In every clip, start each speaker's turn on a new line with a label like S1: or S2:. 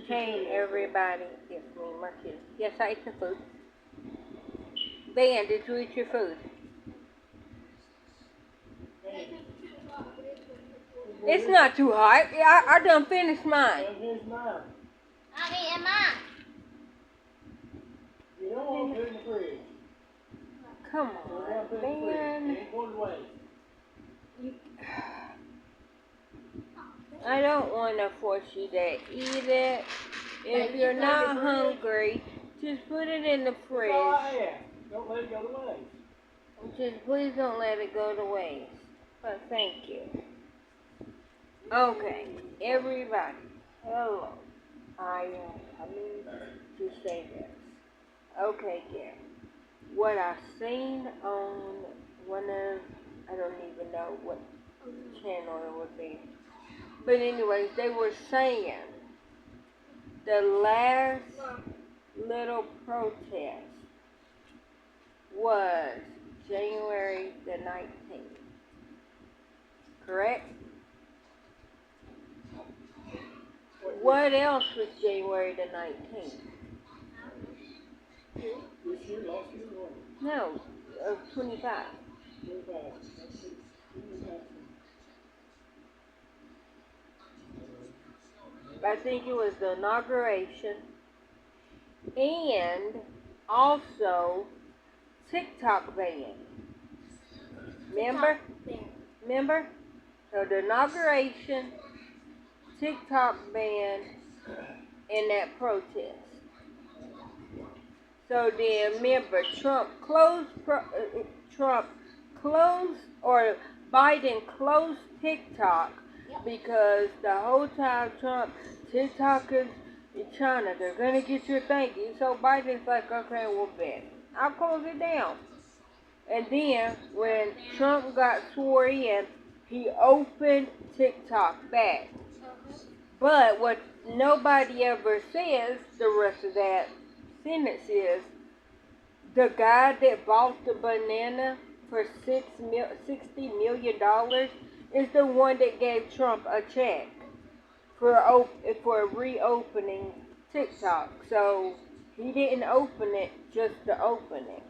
S1: Hey everybody, it's me, Marquis. Yes, I ate the food. Ben, did you eat your food? It's not too hot. I done finished mine.
S2: Here's mine.
S3: I'm eating mine.
S2: You don't want to put it in the fridge.
S1: Come
S2: We're
S1: on,
S2: going to put it in the fridge.
S1: Ben.
S2: It ain't going away.
S1: You, I don't want to force you to eat it. If you're not hungry, just put it in the
S2: That's all
S1: fridge.
S2: I ask. Don't let it go to waste.
S1: Just please don't let it go to waste. But thank you. Okay, everybody. Hello. I am coming to say this. Okay, Gary. What I seen on one of, I don't even know what channel it would be. But anyways, they were saying the last little protest was January the 19th. Correct? What else was January the 19th?
S2: This year, last year, what?
S1: No, of 25.
S2: 25.
S1: I think it was the inauguration and also TikTok ban. Remember? Remember? So the inauguration, TikTok ban, and that protest. So then remember, Trump closed, or Biden closed TikTok because the whole time TikTok is in China, they're gonna get your thinking. So Biden's like, okay, well, bet I'll close it down. And then when Trump got sworn in, he opened TikTok back. But what nobody ever says, the rest of that sentence is, the guy that bought the banana for $60 million is the one that gave Trump a check for reopening TikTok. So he didn't open it just to open it,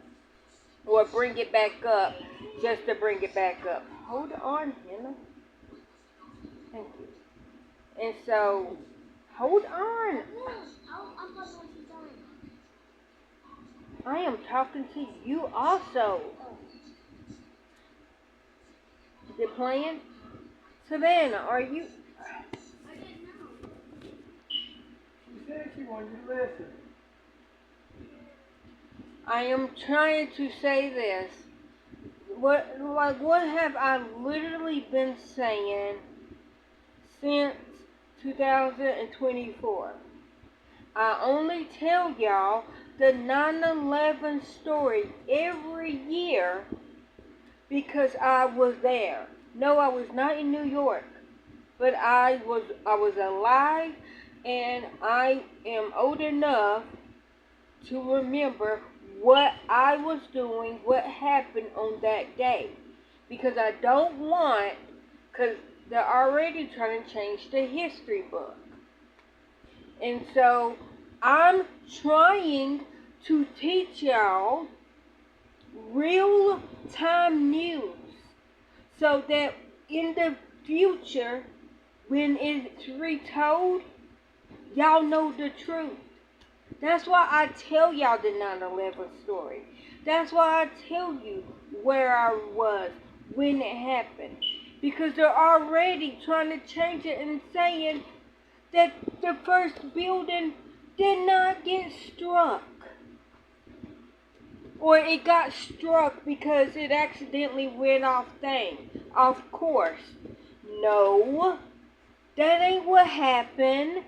S1: or bring it back up just to bring it back up. Hold on, Hannah. Thank you. And so, hold on. I am talking to you also. Is it playing? Savannah, are you?
S2: She said she wanted you to listen.
S1: I am trying to say this. What have I literally been saying since 2024? I only tell y'all the 9/11 story every year because I was there. No, I was not in New York, but I was alive, and I am old enough to remember what I was doing, what happened on that day. Because I don't want, because they're already trying to change the history book. And so I'm trying to teach y'all real time news so that in the future, when it's retold, y'all know the truth. That's why I tell y'all the 9/11 story. That's why I tell you where I was when it happened. Because they're already trying to change it and saying that the first building did not get struck. Or it got struck because it accidentally went off course. No, that ain't what happened.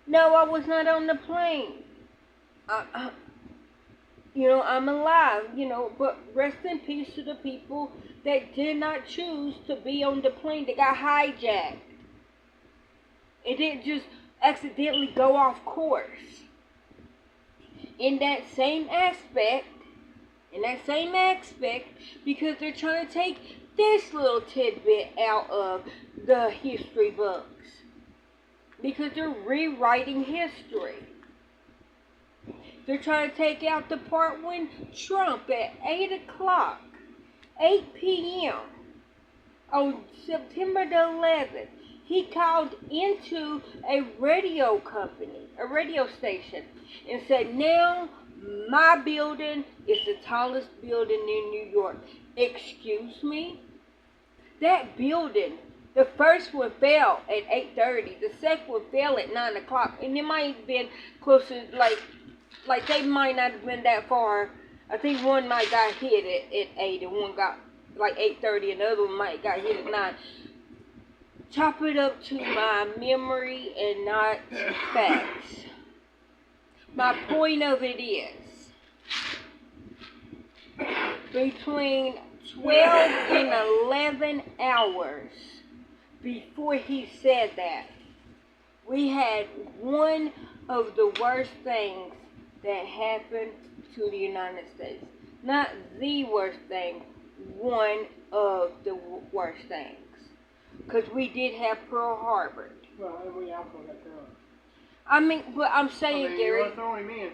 S1: No, I was not on the plane. I'm alive, but rest in peace to the people that did not choose to be on the plane that got hijacked. It didn't just accidentally go off course. In that same aspect, because they're trying to take this little tidbit out of the history books. because they're rewriting history. They're trying to take out the part when Trump at 8 o'clock, 8 p.m. on September the 11th, he called into a radio company, a radio station, and said, now my building is the tallest building in New York. Excuse me? That building, the first one fell at 8:30, the second one fell at 9 o'clock, and it might have been closer, like they might not have been that far. I think one might got hit at 8 and one got like 8:30 and the other one might got hit at 9. Chop it up to my memory and not facts. My point of it is, between 12 and 11 hours before he said that, we had one of the worst things that happened to the United States. Not the worst thing, one of the worst things. Because we did have Pearl Harbor.
S2: Well, and we also got Trump.
S1: I mean, but I'm saying, Gary.
S2: You want to throw him in?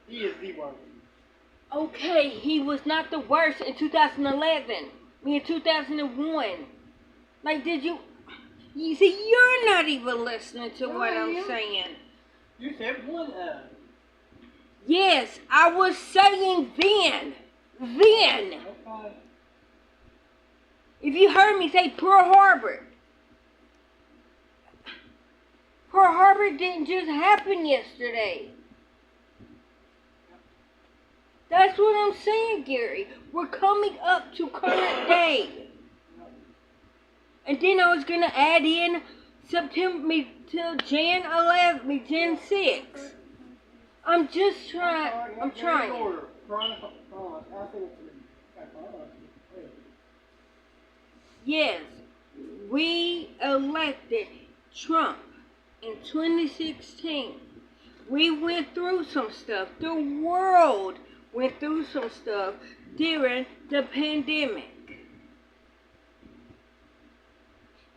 S2: He is the worst.
S1: Okay, he was not the worst in 2011. In 2001. Like, did you... You see, you're not even listening to what I'm saying.
S2: You said one of.
S1: Yes, I was saying then. Then.
S2: Okay.
S1: If you heard me say Pearl Harbor. Pearl Harbor didn't just happen yesterday. That's what I'm saying, Gary. We're coming up to current day. And then I was going to add in September till Jan 11, Jan 6. I'm just trying. I'm trying. Yes, we elected Trump in 2016. We went through some stuff. The world went through some stuff during the pandemic.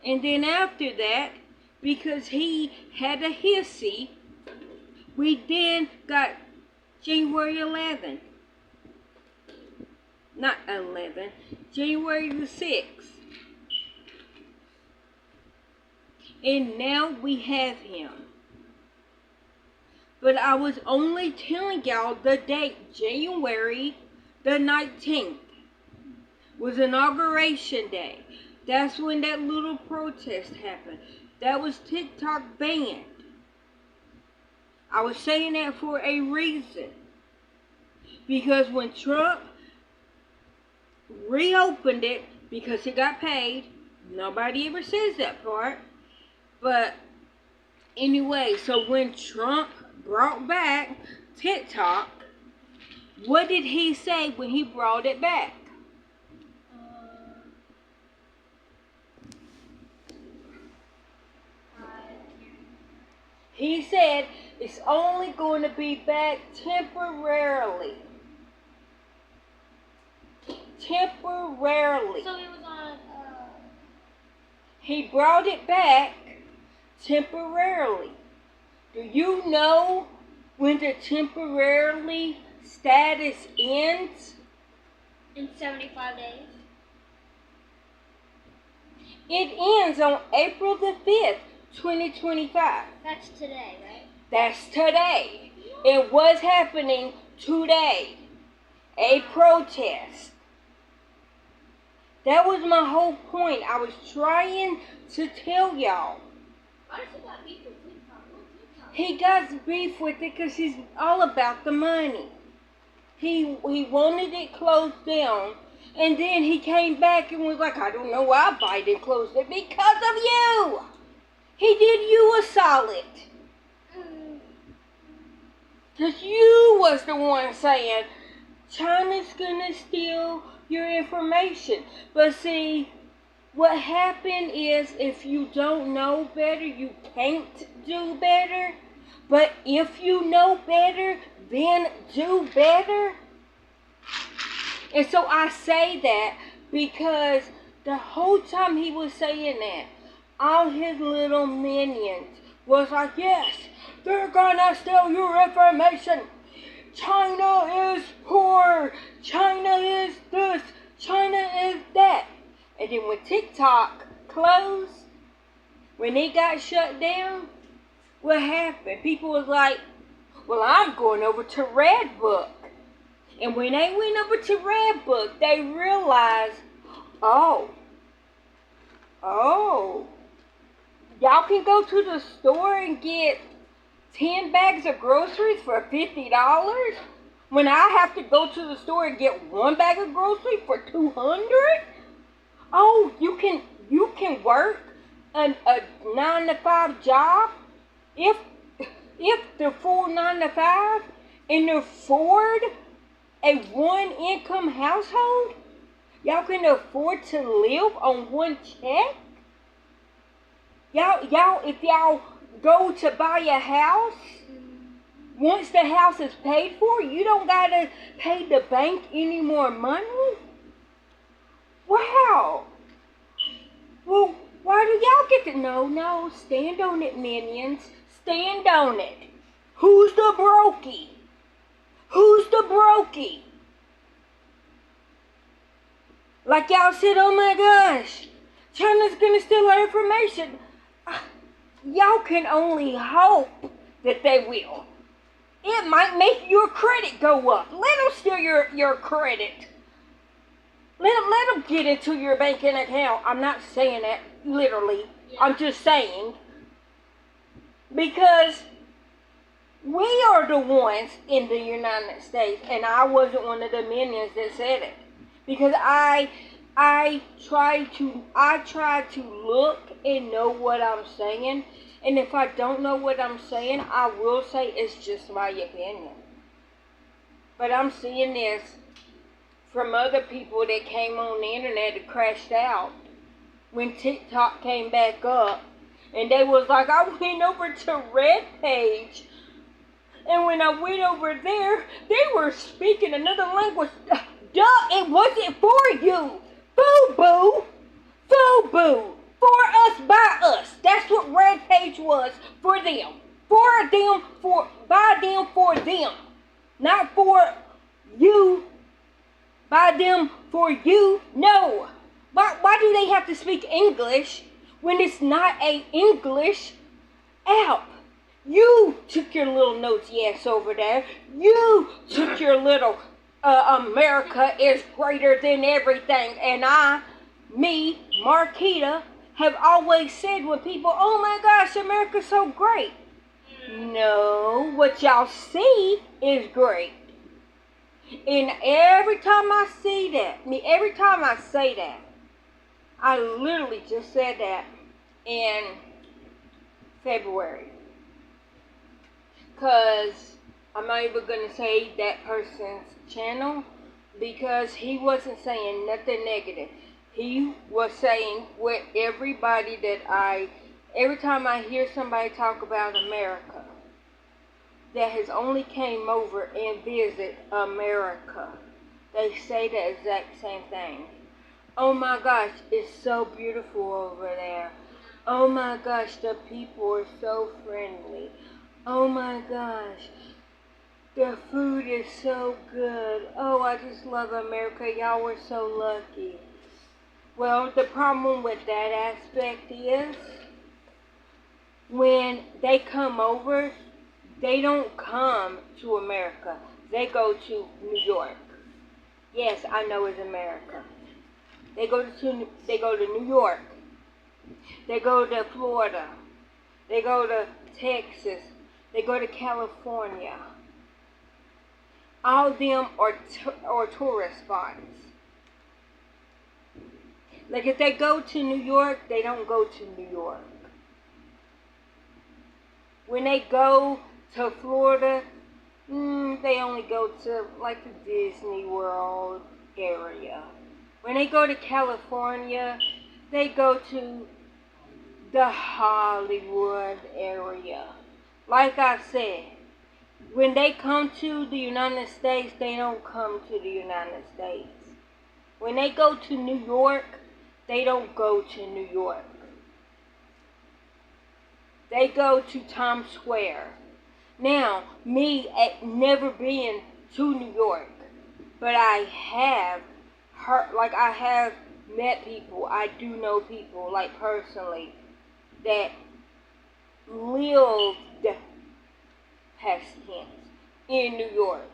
S1: And then after that, because he had a hissy, we then got January 11th. Not 11, January the 6th. And now we have him. But I was only telling y'all the date, January the 19th, was Inauguration Day. That's when that little protest happened. That was TikTok banned. I was saying that for a reason. Because when Trump reopened it, because he got paid, nobody ever says that part. But anyway, so when Trump brought back TikTok, what did he say when he brought it back? He said it's only going to be back temporarily. Temporarily.
S3: So he was on,
S1: He brought it back temporarily. Do you know when the temporarily status ends?
S3: in 75 days.
S1: It ends on April the 5th, 2025.
S3: That's today, right?
S1: That's today. It was happening today. A protest. That was my whole point. I was trying to tell y'all.
S3: Why does he got beef with TikTok? What's TikTok?
S1: He got beef with it because he's all about the money. He wanted it closed down, and then he came back and was like, I don't know why Biden closed it. Because of you! He did you a solid. Because you was the one saying, China's gonna steal your information. But see, what happened is if you don't know better, you can't do better. But if you know better, then do better. And so I say that because the whole time he was saying that, all his little minions was like, yes, they're gonna steal your information. China is poor. China is this. China is that. And then when TikTok closed, when it got shut down, what happened? People was like, well, I'm going over to Redbook. And when they went over to Redbook, they realized, oh, y'all can go to the store and get 10 bags of groceries for $50 when I have to go to the store and get one bag of groceries for $200? Oh, you can work a 9-to-5 job if the full 9-to-5 and afford a one-income household. Y'all can afford to live on one check. Y'all, if y'all go to buy a house, once the house is paid for, you don't gotta pay the bank any more money. Wow. Well, why do y'all get to no, stand on it, minions. Stand on it. Who's the brokey? Who's the brokey? Like y'all said, oh my gosh, China's gonna steal our information. Y'all can only hope that they will. It might make your credit go up. Let them steal your credit. Let them get into your banking account. I'm not saying that literally. Yeah. I'm just saying. Because we are the ones in the United States. And I wasn't one of the minions that said it. Because I try to look and know what I'm saying. And if I don't know what I'm saying, I will say it's just my opinion. But I'm seeing this from other people that came on the internet that crashed out when TikTok came back up. And they was like, I went over to RedPage. And when I went over there, they were speaking another language. Duh, it wasn't for you. Boo-boo. Boo-boo. For us, by us. That's what RedPage was. For them. For them, by them, for them. Not for you. By them, for you. No. Why do they have to speak English when it's not an English app? You took your little nosy ass over there. You took your little America is greater than everything. And Marquita, have always said when people, oh my gosh, America's so great. No, what y'all see is great. And every time I say that, I literally just said that in February. Because I'm not even going to say that person's channel because he wasn't saying nothing negative. He was saying what everybody every time I hear somebody talk about America that has only came over and visit America, they say the exact same thing. Oh my gosh, it's so beautiful over there. Oh my gosh, the people are so friendly. Oh my gosh, the food is so good. Oh, I just love America. Y'all were so lucky. Well, the problem with that aspect is when they come over, they don't come to America. They go to New York. Yes, I know it's America. They go to New York. They go to Florida. They go to Texas. They go to California. All of them are tourist spots. Like if they go to New York, they don't go to New York. When they go to Florida, they only go to like the Disney World area. When they go to California, they go to the Hollywood area. Like I said, when they come to the United States, they don't come to the United States. When they go to New York, they don't go to New York. they go to Times Square. Now, me never been to New York, but I have heard, like I have met people. I do know people, like personally, that lived past tense in New York.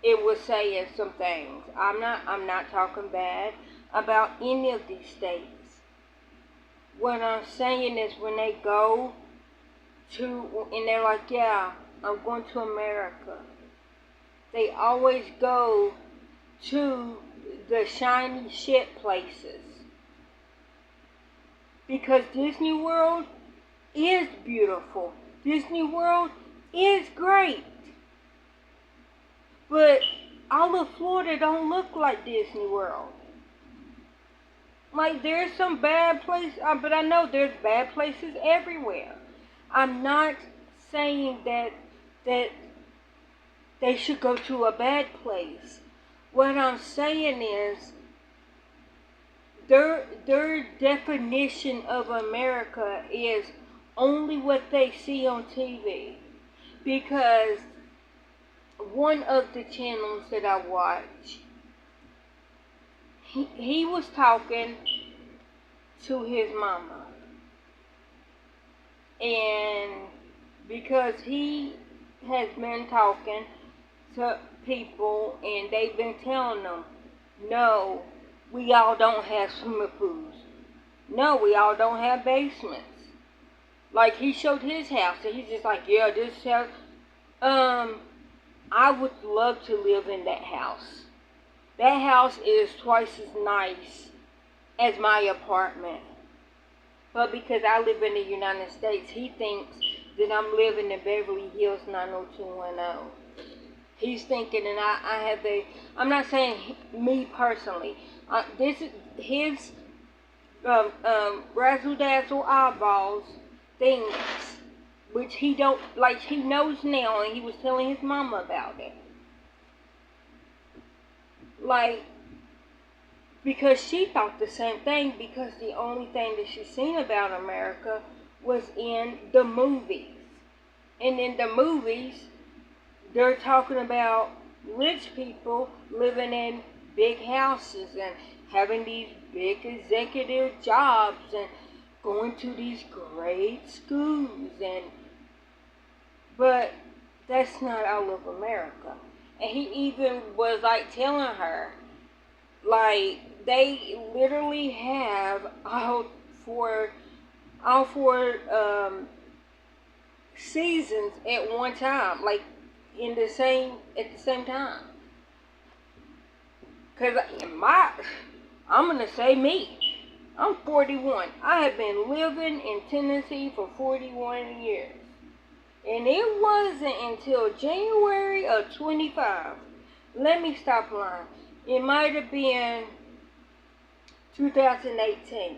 S1: It was saying some things. I'm not talking bad about any of these states. What I'm saying is when they go to, and they're like, yeah, I'm going to America. They always go to the shiny shit places. Because Disney World is beautiful. Disney World is great. But all of Florida don't look like Disney World. Like there's some bad places, but I know there's bad places everywhere. I'm not saying that they should go to a bad place. What I'm saying is their definition of America is only what they see on TV. Because one of the channels that I watch, he was talking to his mama. And because he has been talking to people and they've been telling them, no, we all don't have swimming pools. No, we all don't have basements. Like he showed his house and he's just like, yeah, this house, I would love to live in that house. That house is twice as nice as my apartment. But because I live in the United States, he thinks that I'm living in Beverly Hills 90210. He's thinking, and I'm not saying me personally. This is his razzle dazzle eyeballs things, which he don't like. He knows now, and he was telling his mama about it. Like, because she thought the same thing, because the only thing that she's seen about America was in the movies. And in the movies, they're talking about rich people living in big houses and having these big executive jobs and going to these great schools, but that's not all of America. And he even was like telling her, like they literally have all four seasons at one time, like at the same time. Cause I'm gonna say me. I'm 41. I have been living in Tennessee for 41 years. And it wasn't until January of 25. Let me stop lying. It might have been 2018.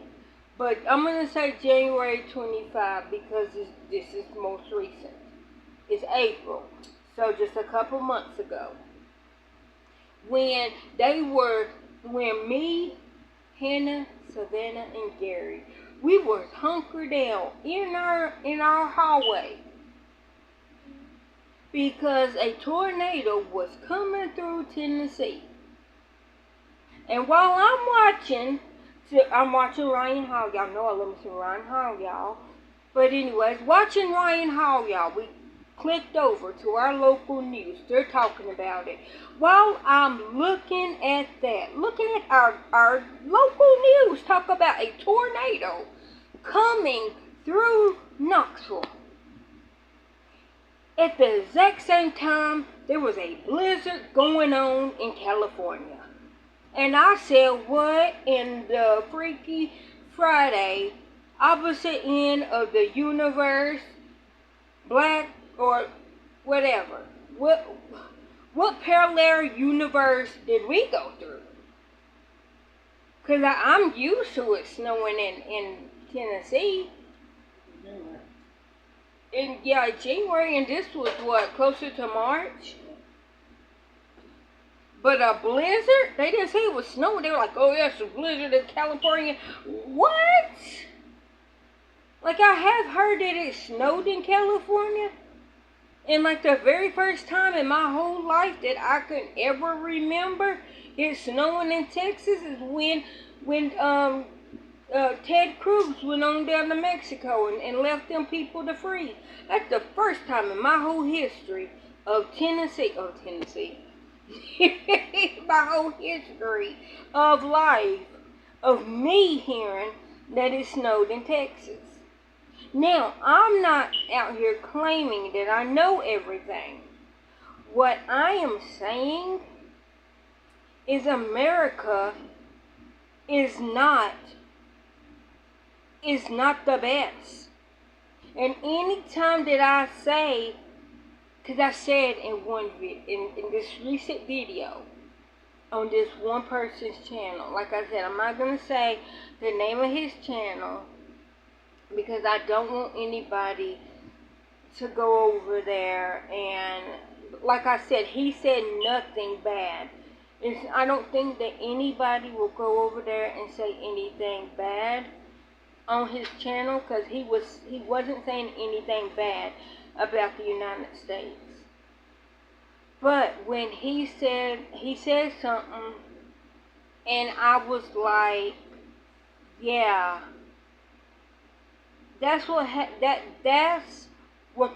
S1: But I'm going to say January 25 because this is most recent. It's April. So just a couple months ago. When me, Hannah, Savannah, and Gary, we were hunkered down in our hallway because a tornado was coming through Tennessee. And while I'm watching Ryan Hall, y'all know I love me some Ryan Hall, y'all. But anyways, watching Ryan Hall, y'all, we clicked over to our local news. They're talking about it. While I'm looking at our local news talk about a tornado coming through Knoxville. At the exact same time, there was a blizzard going on in California. And I said, what in the freaky Friday, opposite end of the universe, black or whatever, what parallel universe did we go through? Because I'm used to it snowing in Tennessee. In January, and this was what, closer to March? But a blizzard? They didn't say it was snowing. They were like, oh yes, a blizzard in California. What? Like, I have heard that it snowed in California. And like the very first time in my whole life that I could ever remember it snowing in Texas is when Ted Cruz went on down to Mexico and left them people to freeze. That's the first time in my whole history of Tennessee, my whole history of life, of me hearing that it snowed in Texas. Now, I'm not out here claiming that I know everything. What I am saying is America is not the best. And any time that I say, because I said in this recent video on this one person's channel, like I said, I'm not going to say the name of his channel because I don't want anybody to go over there and, like I said, he said nothing bad. I don't think that anybody will go over there and say anything bad on his channel because he wasn't saying anything bad about the United States. But when he said something and I was like, yeah, that's what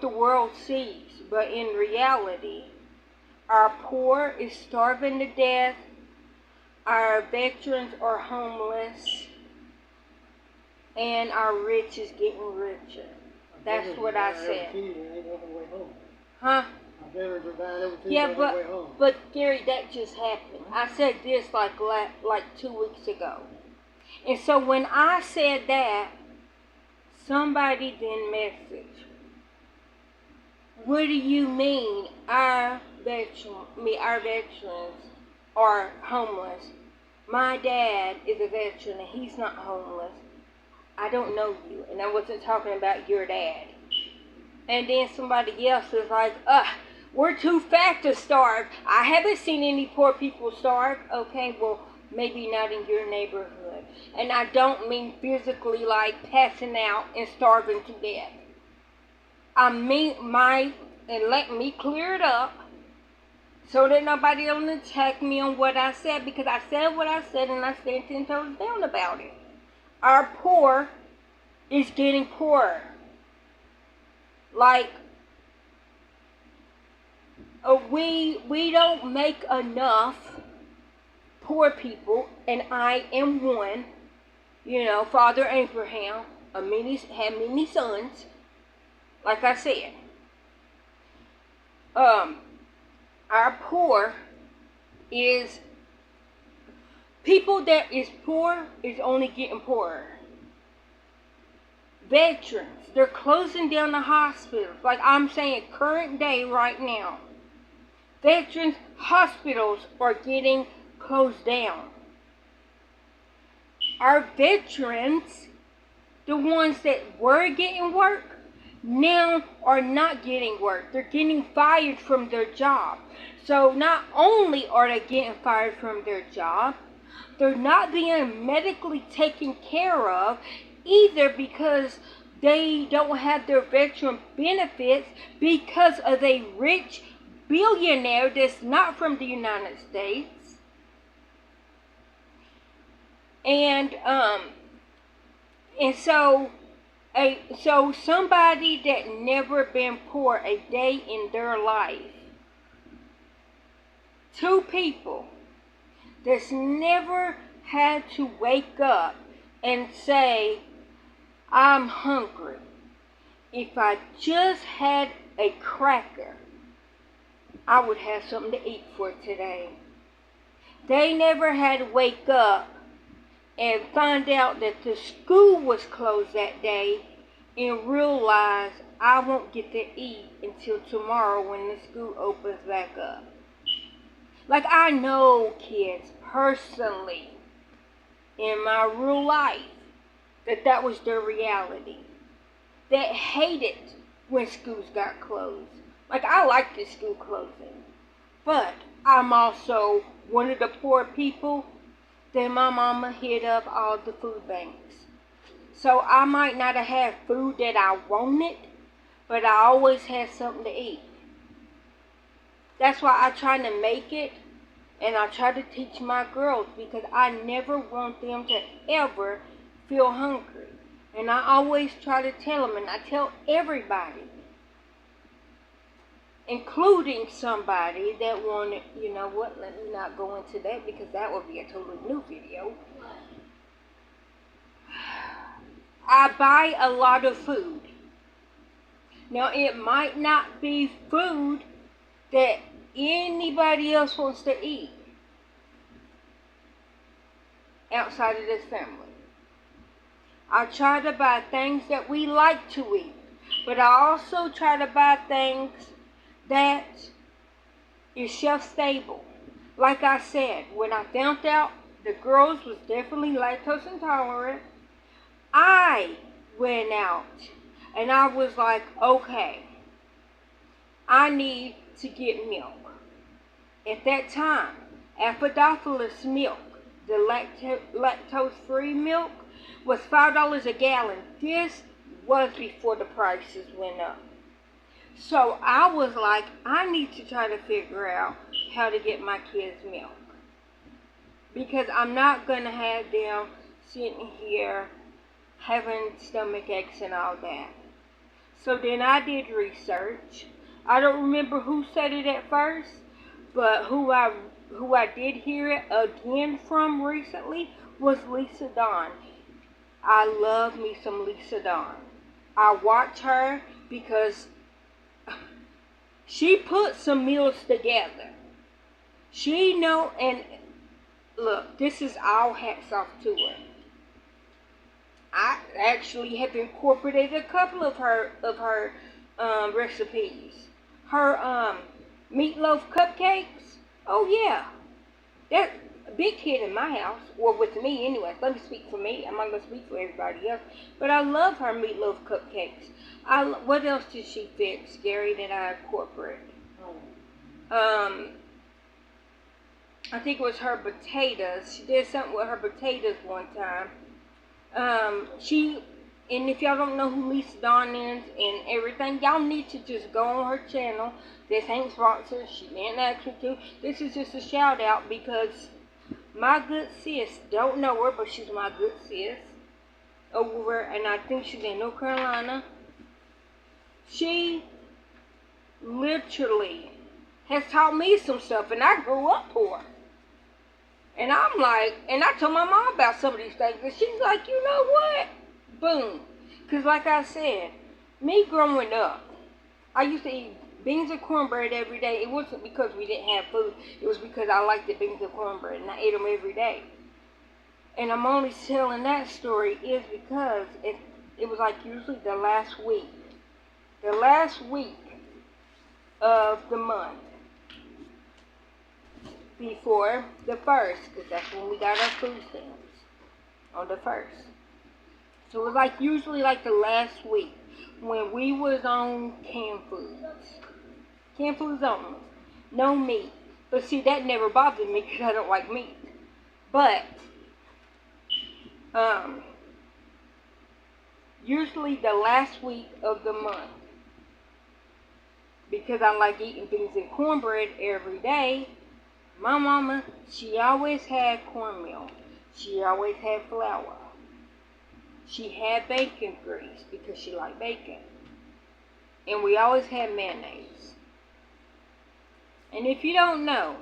S1: the world sees. But in reality, our poor is starving to death, our veterans are homeless, and our rich is getting richer. That's what I said. Huh? Yeah, but Gary, that just happened. I said this like 2 weeks ago. And so when I said that, somebody then messaged, what do you mean our veterans are homeless? My dad is a veteran and he's not homeless. I don't know you, and I wasn't talking about your dad. And then somebody else was like, we're too fat to starve. I haven't seen any poor people starve. Okay, well, maybe not in your neighborhood. And I don't mean physically like passing out and starving to death. I mean and let me clear it up so that nobody will attack me on what I said, because I said what I said and I stand 10 toes down about it. Our poor is getting poorer. Like, we don't make enough poor people, and I am one. You know, Father Abraham had many sons. Like I said, our poor is people that is poor is only getting poorer. Veterans, they're closing down the hospitals. Like I'm saying, current day right now, veterans hospitals are getting closed down. Our veterans, the ones that were getting work, now are not getting work. They're getting fired from their job. So not only are they getting fired from their job, they're not being medically taken care of either, because they don't have their veteran benefits because of a rich billionaire that's not from the United States. And so somebody that never been poor a day in their life, two people that's never had to wake up and say, I'm hungry. If I just had a cracker, I would have something to eat for today. They never had to wake up and find out that the school was closed that day and realize I won't get to eat until tomorrow when the school opens back up. Like, I know kids personally in my real life that was their reality. That hated when schools got closed. Like, I like the school closing, but I'm also one of the poor people that my mama hit up all the food banks. So I might not have had food that I wanted, but I always had something to eat. That's why I try to make it, and I try to teach my girls, because I never want them to ever feel hungry. And I always try to tell them, and I tell everybody, including somebody that wanted, you know what, let me not go into that because that would be a totally new video. I buy a lot of food. Now, it might not be food that anybody else wants to eat outside of this family. I try to buy things that we like to eat, but I also try to buy things that is shelf stable. Like I said, when I found out the girls was definitely lactose intolerant, I went out and I was like, okay, I need to get milk. At that time, Apodopoulos milk, the lactose-free milk, was $5 a gallon. This was before the prices went up. So I was like, I need to try to figure out how to get my kids milk. Because I'm not going to have them sitting here having stomach aches and all that. So then I did research. I don't remember who said it at first, but who I did hear it again from recently was Lisa Dawn. I love me some Lisa Dawn. I watch her because she put some meals together. She know, and look, this is all hats off to her. I actually have incorporated a couple of her recipes. Her meatloaf cupcakes. Oh yeah, that's a big hit in my house, or with me anyway. Let me speak for me. I'm not gonna speak for everybody else. But I love her meatloaf cupcakes. What else did she fix, Gary, that I incorporated? I think it was her potatoes. She did something with her potatoes one time. And if y'all don't know who Lisa Dawn is and everything, y'all need to just go on her channel. This ain't sponsored. She didn't ask me to. This is just a shout out because my good sis, don't know her, but she's my good sis over, and I think she's in North Carolina. She literally has taught me some stuff, and I grew up poor. And I'm like, and I told my mom about some of these things, and she's like, you know what? Boom. Because like I said, me growing up, I used to eat beans and cornbread every day. It wasn't because we didn't have food. It was because I liked the beans and cornbread, and I ate them every day. And I'm only telling that story is because it was like usually the last week. The last week of the month. Before the 1st, because that's when we got our food stamps, on the 1st. So it was like usually like the last week when we was on canned foods. Canned foods only. No meat. But see, that never bothered me because I don't like meat. But, usually the last week of the month, because I like eating beans and cornbread every day, my mama, she always had cornmeal. She always had flour. She had bacon grease because she liked bacon. And we always had mayonnaise. And if you don't know,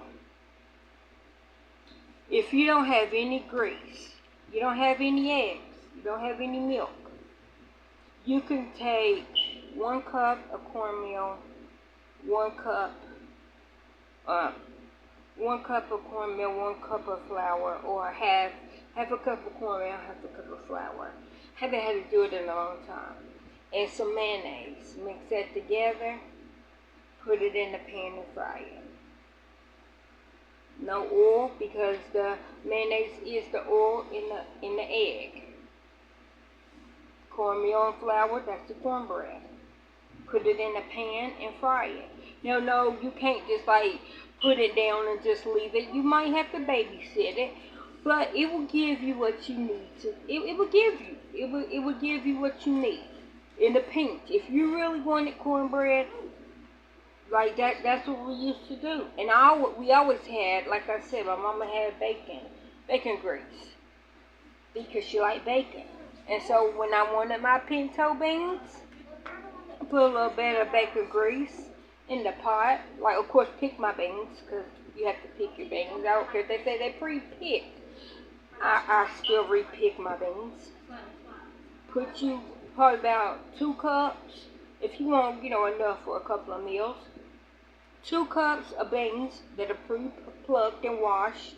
S1: if you don't have any grease, you don't have any eggs, you don't have any milk, you can take 1 cup of cornmeal, 1 cup of cornmeal, 1 cup of flour, or half a cup of cornmeal, half a cup of flour. Haven't had to do it in a long time. And some mayonnaise. Mix that together. Put it in the pan and fry it. No oil, because the mayonnaise is the oil in the egg. Cornmeal and flour, that's the cornbread. Put it in a pan and fry it. Now, no, you can't just like put it down and just leave it. You might have to babysit it. but it will give you what you need to. It will give you. It will give you what you need in the pinch. If you really wanted cornbread, like that, that's what we used to do. And we always had, like I said, my mama had bacon grease, because she liked bacon. And so when I wanted my pinto beans, I put a little bit of bacon grease in the pot. Like, of course, pick my beans, because you have to pick your beans. I don't care if they say they pre-picked. I still re-pick my beans. Put you probably about 2 cups, if you want, enough for a couple of meals. 2 cups of beans that are pre-plucked and washed.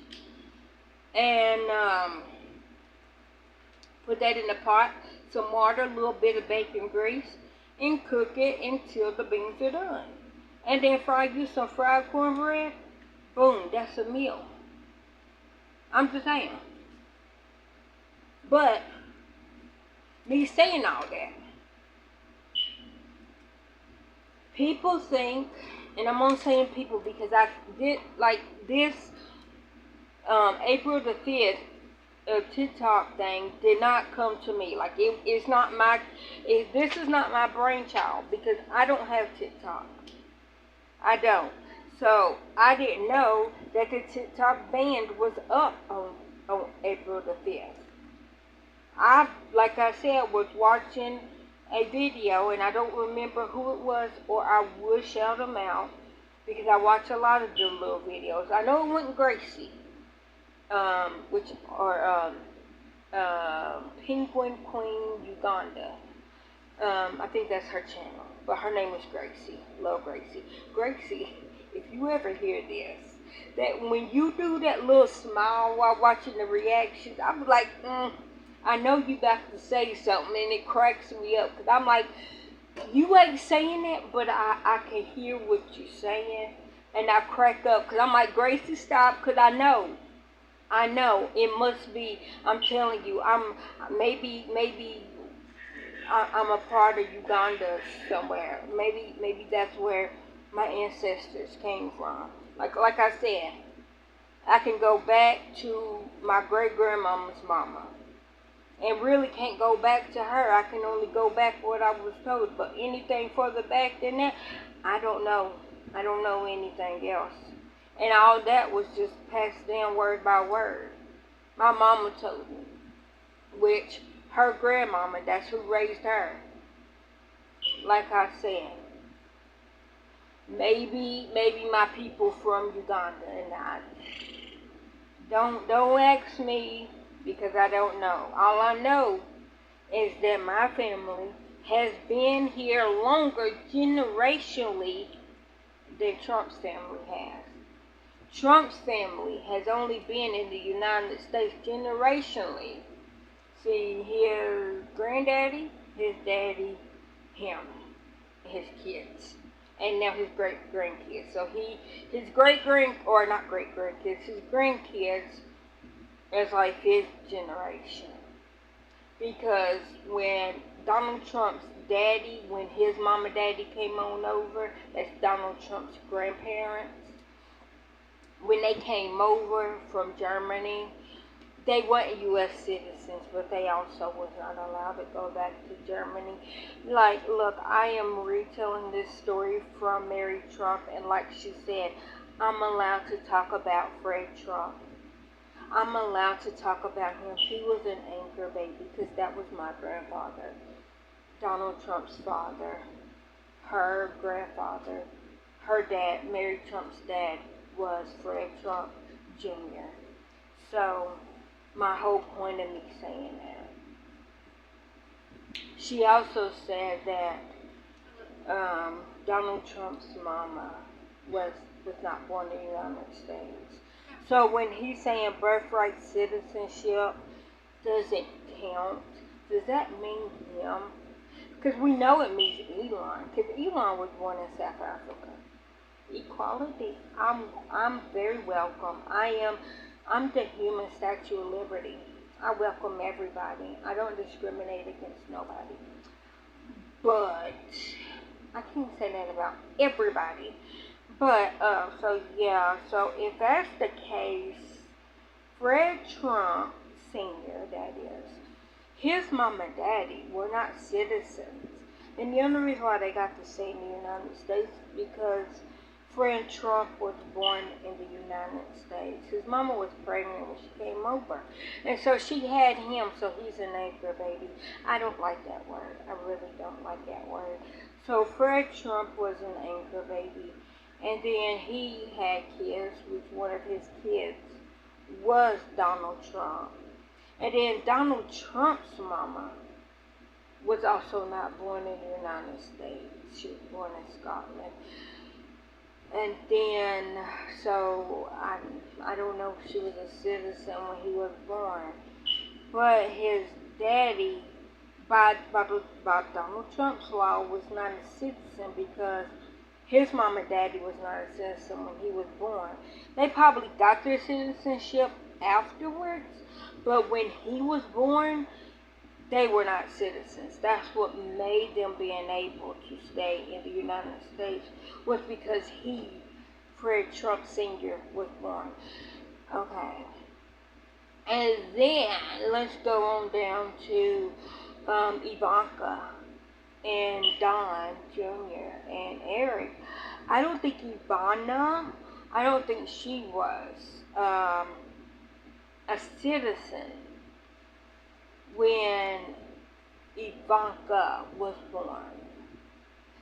S1: And put that in the pot, some water, a little bit of bacon grease, and cook it until the beans are done. And then fry you some fried cornbread. Boom, that's a meal. I'm just saying. But, me saying all that, people think, and I'm only saying people because I did, like this, April the 5th, TikTok thing did not come to me. Like, it's not this is not my brainchild, because I don't have TikTok. I don't. So, I didn't know that the TikTok ban was up on April the 5th. Like I said, was watching a video, and I don't remember who it was, or I would shout them out, because I watch a lot of them little videos. I know it wasn't Gracie, Penguin Queen Uganda. I think that's her channel, but her name is Gracie. Love Gracie. Gracie, if you ever hear this, that when you do that little smile while watching the reactions, I'm like, I know you about to say something, and it cracks me up, because I'm like, you ain't saying it, but I can hear what you're saying, and I crack up, because I'm like, Gracie, stop, because I know, it must be, I'm telling you, maybe I'm a part of Uganda somewhere, maybe that's where my ancestors came from, like I said, I can go back to my great-grandmama's mama, and really can't go back to her. I can only go back what I was told. But anything further back than that, I don't know. I don't know anything else. And all that was just passed down word by word. My mama told me. Which, her grandmama, that's who raised her. Like I said. Maybe my people from Uganda. And don't ask me, because I don't know. All I know is that my family has been here longer generationally than Trump's family has. Trump's family has only been in the United States generationally. See, his granddaddy, his daddy, him, his kids, and now his great-grandkids. So his his grandkids is like 5th generation. Because when Donald Trump's daddy, when his mom and daddy came on over, that's Donald Trump's grandparents, when they came over from Germany, they weren't U.S. citizens, but they also was not allowed to go back to Germany. Like, look, I am retelling this story from Mary Trump, and like she said, I'm allowed to talk about Fred Trump. I'm allowed to talk about him. He was an anchor baby, because that was my grandfather. Donald Trump's father, her grandfather, her dad, Mary Trump's dad, was Fred Trump Jr. So, my whole point of me saying that. She also said that Donald Trump's mama was not born in the United States. So when he's saying birthright citizenship doesn't count, does that mean him? Because we know it means Elon, because Elon was born in South Africa. Equality. I'm very welcome. I'm the human statue of liberty. I welcome everybody. I don't discriminate against nobody. But I can't say that about everybody. But so if that's the case, Fred Trump Sr., that is, his mom and daddy were not citizens. And the only reason why they got to stay in the United States is because Fred Trump was born in the United States. His mama was pregnant when she came over. And so she had him, so he's an anchor baby. I don't like that word. I really don't like that word. So Fred Trump was an anchor baby. And then he had kids, which one of his kids was Donald Trump. And then Donald Trump's mama was also not born in the United States. She was born in Scotland. And then, so I don't know if she was a citizen when he was born. But his daddy, by Donald Trump's law, was not a citizen because his mom and daddy was not a citizen when he was born. They probably got their citizenship afterwards, but when he was born, they were not citizens. That's what made them being able to stay in the United States, was because he, Fred Trump Sr., was born. Okay. And then let's go on down to Ivanka and Don Jr. and Eric. I don't think she was a citizen when Ivanka was born.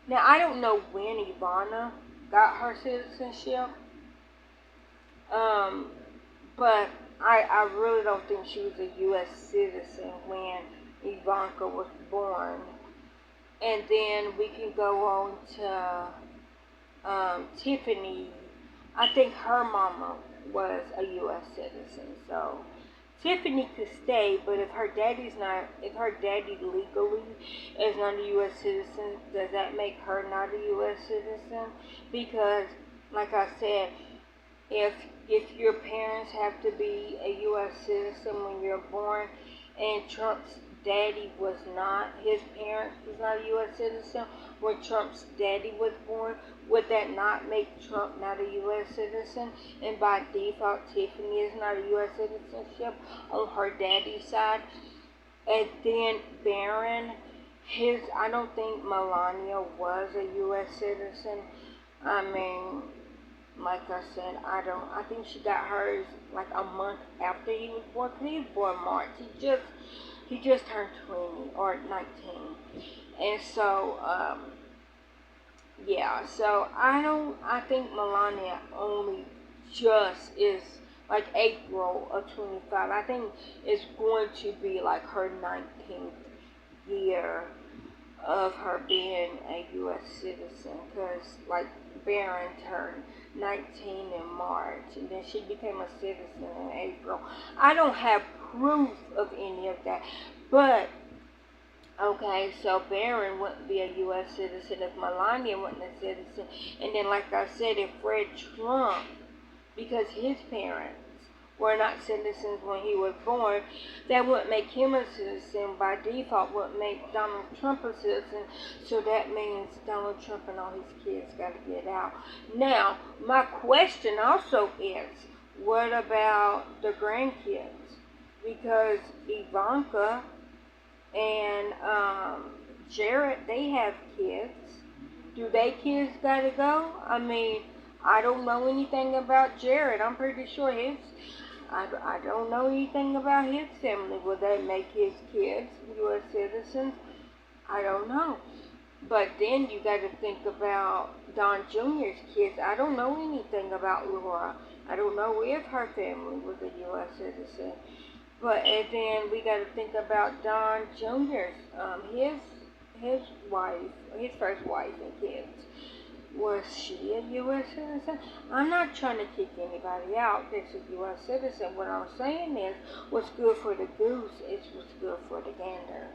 S1: Now, I don't know when Ivana got her citizenship, but I really don't think she was a U.S. citizen when Ivanka was born. And then we can go on to Tiffany. I think her mama was a U.S. citizen, so Tiffany could stay, but if her daddy legally is not a U.S. citizen, does that make her not a U.S. citizen? Because, like I said, if your parents have to be a U.S. citizen when you're born, and Trump's daddy was not, his parents was not a U.S. citizen when Trump's daddy was born, would that not make Trump not a U.S. citizen? And by default, Tiffany is not a U.S. citizenship on her daddy's side. And then Barron, I don't think Melania was a U.S. citizen. I mean, like I said, I think she got hers like a month after he was born, because he was born March. He just turned 20 or 19. And so, yeah, so I think Melania only just is like April of 25. I think it's going to be like her 19th year of her being a U.S. citizen, because like Barron turned 19 in March, and then she became a citizen in April. I don't have proof of any of that, but okay, so Barron wouldn't be a U.S. citizen if Melania wasn't a citizen, and then like I said, if Fred Trump, because his parents were not citizens when he was born, that wouldn't make him a citizen. By default, would make Donald Trump a citizen. So that means Donald Trump and all his kids got to get out. Now, my question also is, what about the grandkids? Because Ivanka and Jared, they have kids. Do they kids got to go? I mean, I don't know anything about Jared. I'm pretty sure I don't know anything about his family. Will that make his kids U.S. citizens? I don't know. But then you got to think about Don Jr.'s kids. I don't know anything about Laura. I don't know if her family was a U.S. citizen. And then we got to think about Don Jr.'s, his wife, his first wife and kids. Was she a U.S. citizen? I'm not trying to kick anybody out that's a U.S. citizen. What I'm saying is, what's good for the goose is what's good for the gander.